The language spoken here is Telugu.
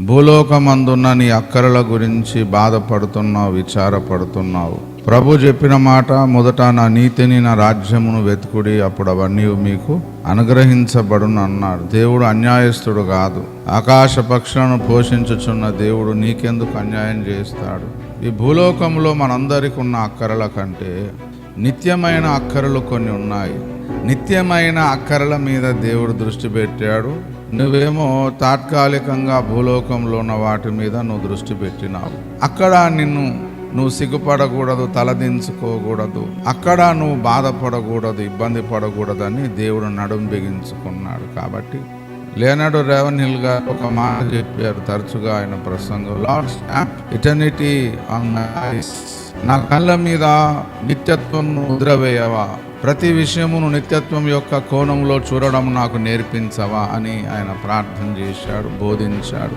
భూలోకమందున్న నీ అక్కరల గురించి బాధపడుతున్నావు, విచారపడుతున్నావు. ప్రభు చెప్పిన మాట, మొదట నా నీతిని, నా రాజ్యమును వెతుకుడి, అప్పుడు అవన్నీ మీకు అనుగ్రహించబడును అన్నాడు. దేవుడు అన్యాయస్తుడు కాదు. ఆకాశ పక్షులను పోషించుచున్న దేవుడు నీకెందుకు అన్యాయం చేస్తాడు? ఈ భూలోకంలో మనందరికి ఉన్న అక్కరల కంటే నిత్యమైన అక్కరలు కొన్ని ఉన్నాయి. నిత్యమైన అక్కరల మీద దేవుడు దృష్టి పెట్టాడు. నువ్వేమో తాత్కాలికంగా భూలోకంలో ఉన్న వాటి మీద నువ్వు దృష్టి పెట్టినావు. అక్కడ నువ్వు సిగ్గుపడకూడదు, తలదించుకోకూడదు, అక్కడ నువ్వు బాధపడకూడదు, ఇబ్బంది పడకూడదని దేవుడు నడుం బిగించుకున్నాడు. కాబట్టి లేనాడు రేవన్ హిల్ గారు ఒక మాట చెప్పారు తరచుగా ఆయన ప్రసంగం, lord stamp eternity on my eyes. నా కళ్ళ మీద నిత్యత్వం ముద్ర వేయవా, ప్రతి విషయమును నిత్యత్వం యొక్క కోణంలో చూడడం నాకు నేర్పించవా అని ఆయన ప్రార్థన చేశాడు, బోధించాడు.